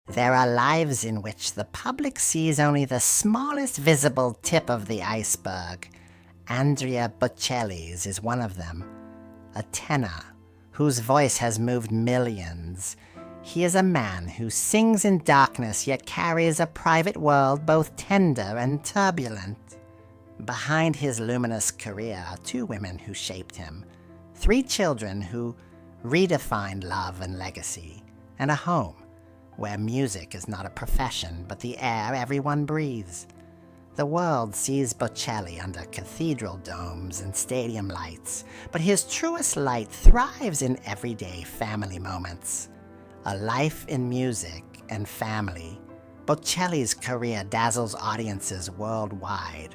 There are lives in which the public sees only the smallest visible tip of the iceberg. Andrea Bocelli's is one of them, a tenor whose voice has moved millions. He is a man who sings in darkness yet carries a private world both tender and turbulent. Behind his luminous career are two women who shaped him, three children who redefined love and legacy, and a home where music is not a profession but the air everyone breathes. The world sees Bocelli under cathedral domes and stadium lights, but his truest light thrives in everyday family moments. A life in music and family, Bocelli's career dazzles audiences worldwide.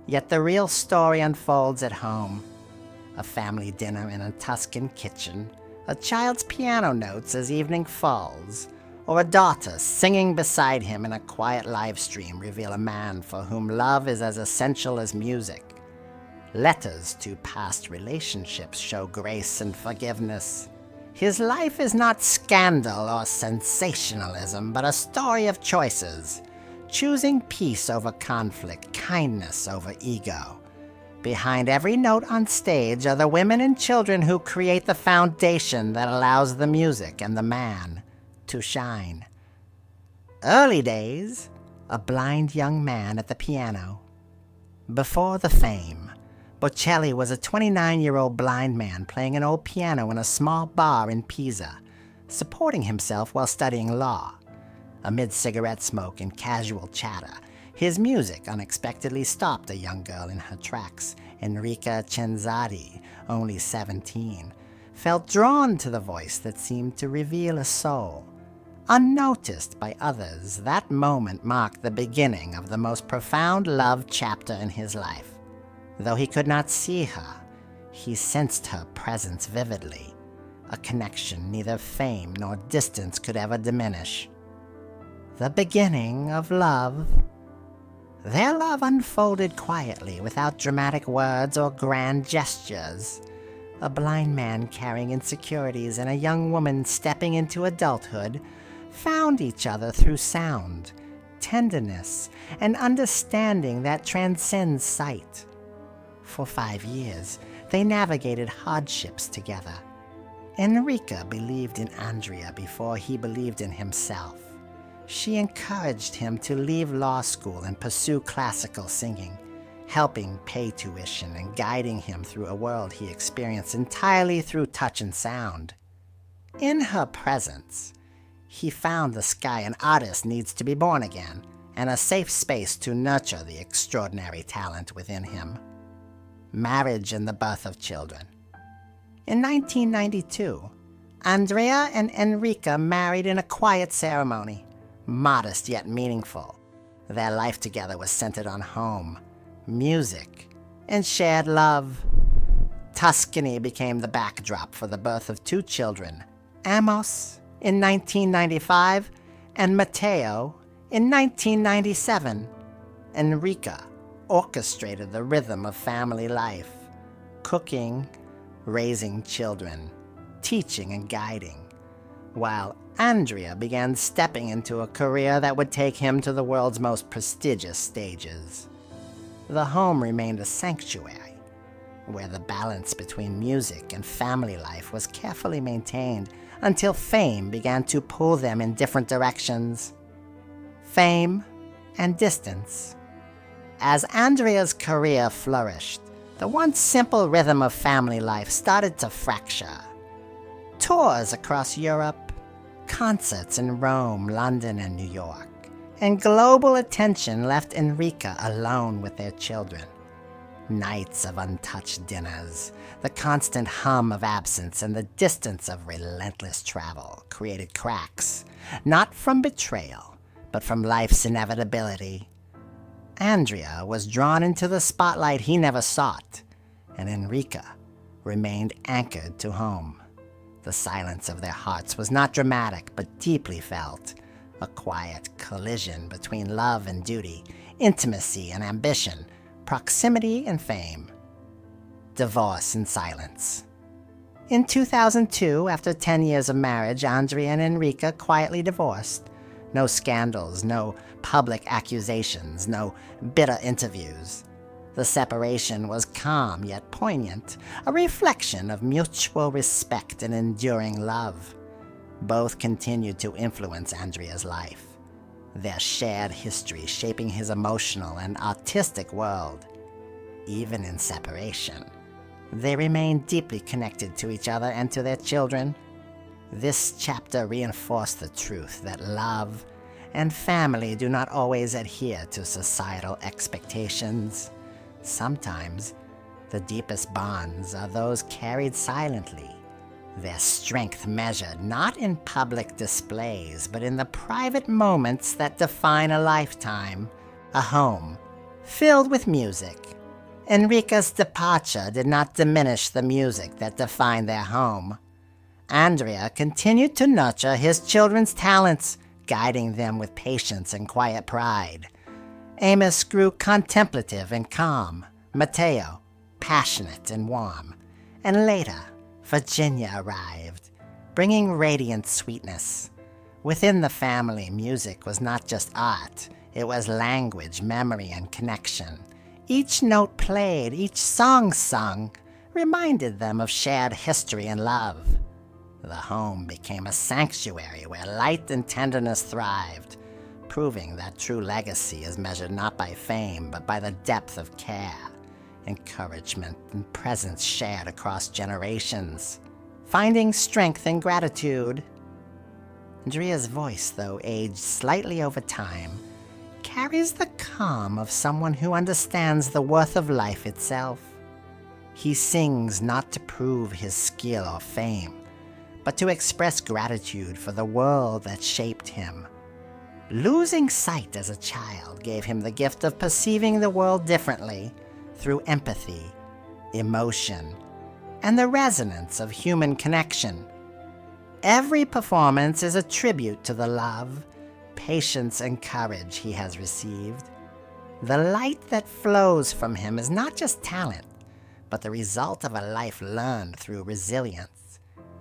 Yet the real story unfolds at home. A family dinner in a Tuscan kitchen, a child's piano notes as evening falls, or a daughter singing beside him in a quiet live stream reveal a man for whom love is as essential as music. Letters to past relationships show grace and forgiveness. His life is not scandal or sensationalism, but a story of choices, choosing peace over conflict, kindness over ego. Behind every note on stage are the women and children who create the foundation that allows the music and the man to shine. Early days, a blind young man at the piano. Before the fame, Bocelli was a 29-year-old blind man playing an old piano in a small bar in Pisa, supporting himself while studying law. Amid cigarette smoke and casual chatter, his music unexpectedly stopped a young girl in her tracks. Enrica Cenzatti, only 17, felt drawn to the voice that seemed to reveal a soul. Unnoticed by others, that moment marked the beginning of the most profound love chapter in his life. Though he could not see her, he sensed her presence vividly, a connection neither fame nor distance could ever diminish. The beginning of love. Their love unfolded quietly, without dramatic words or grand gestures. A blind man carrying insecurities and a young woman stepping into adulthood found each other through sound, tenderness, and understanding that transcends sight. For 5 years, they navigated hardships together. Enrica believed in Andrea before he believed in himself. She encouraged him to leave law school and pursue classical singing, helping pay tuition and guiding him through a world he experienced entirely through touch and sound. In her presence, he found the sky an artist needs to be born again, and a safe space to nurture the extraordinary talent within him. Marriage and the birth of children. In 1992, Andrea and Enrica married in a quiet ceremony, modest yet meaningful. Their life together was centered on home, music, and shared love. Tuscany became the backdrop for the birth of 2 children, Amos in 1995 and Matteo in 1997. Enrica orchestrated the rhythm of family life, cooking, raising children, teaching and guiding, while Andrea began stepping into a career that would take him to the world's most prestigious stages. The home remained a sanctuary, where the balance between music and family life was carefully maintained until fame began to pull them in different directions. Fame and distance. As Andrea's career flourished, the once simple rhythm of family life started to fracture. Tours across Europe, concerts in Rome, London, and New York, and global attention left Enrica alone with their children. Nights of untouched dinners, the constant hum of absence, and the distance of relentless travel created cracks, not from betrayal, but from life's inevitability. Andrea was drawn into the spotlight he never sought, and Enrica remained anchored to home. The silence of their hearts was not dramatic, but deeply felt, a quiet collision between love and duty, intimacy and ambition, proximity and fame. Divorce and silence. In 2002, after 10 years of marriage, Andrea and Enrica quietly divorced. No scandals, no public accusations, no bitter interviews. The separation was calm yet poignant, a reflection of mutual respect and enduring love. Both continued to influence Andrea's life, their shared history shaping his emotional and artistic world. Even in separation, they remained deeply connected to each other and to their children. This chapter reinforced the truth that love and family do not always adhere to societal expectations. Sometimes, the deepest bonds are those carried silently, their strength measured not in public displays, but in the private moments that define a lifetime. A home filled with music. Enrica's departure did not diminish the music that defined their home. Andrea continued to nurture his children's talents, guiding them with patience and quiet pride. Amos grew contemplative and calm, Matteo passionate and warm, and later Virginia arrived, bringing radiant sweetness. Within the family, music was not just art, it was language, memory, and connection. Each note played, each song sung, reminded them of shared history and love. The home became a sanctuary where light and tenderness thrived, proving that true legacy is measured not by fame, but by the depth of care, encouragement, and presence shared across generations. Finding strength in gratitude. Andrea's voice, though aged slightly over time, carries the calm of someone who understands the worth of life itself. He sings not to prove his skill or fame, but to express gratitude for the world that shaped him. Losing sight as a child gave him the gift of perceiving the world differently through empathy, emotion, and the resonance of human connection. Every performance is a tribute to the love, patience, and courage he has received. The light that flows from him is not just talent, but the result of a life learned through resilience,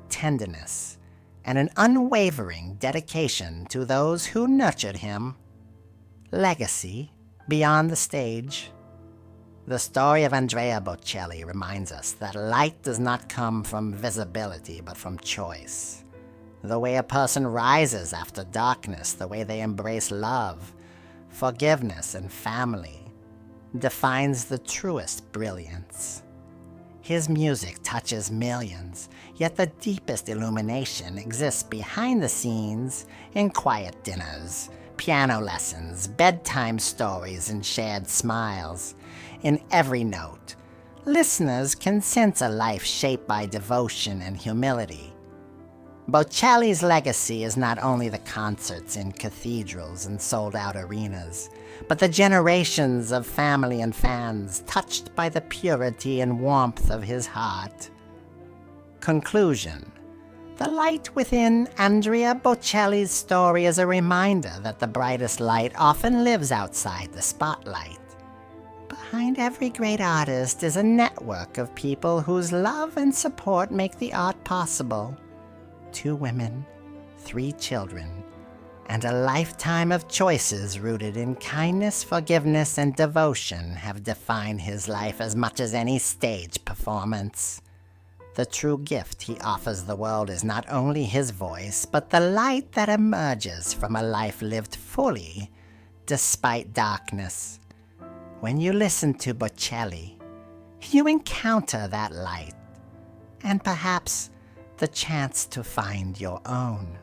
tenderness, and an unwavering dedication to those who nurtured him. Legacy beyond the stage. The story of Andrea Bocelli reminds us that light does not come from visibility, but from choice. The way a person rises after darkness, the way they embrace love, forgiveness, and family, defines the truest brilliance. His music touches millions, yet the deepest illumination exists behind the scenes in quiet dinners, piano lessons, bedtime stories, and shared smiles. In every note, listeners can sense a life shaped by devotion and humility. Bocelli's legacy is not only the concerts in cathedrals and sold-out arenas, but the generations of family and fans touched by the purity and warmth of his heart. Conclusion. The light within Andrea Bocelli's story is a reminder that the brightest light often lives outside the spotlight. Behind every great artist is a network of people whose love and support make the art possible. 2 women, 3 children, and a lifetime of choices rooted in kindness, forgiveness, and devotion have defined his life as much as any stage performance. The true gift he offers the world is not only his voice, but the light that emerges from a life lived fully, despite darkness. When you listen to Bocelli, you encounter that light, and perhaps the chance to find your own.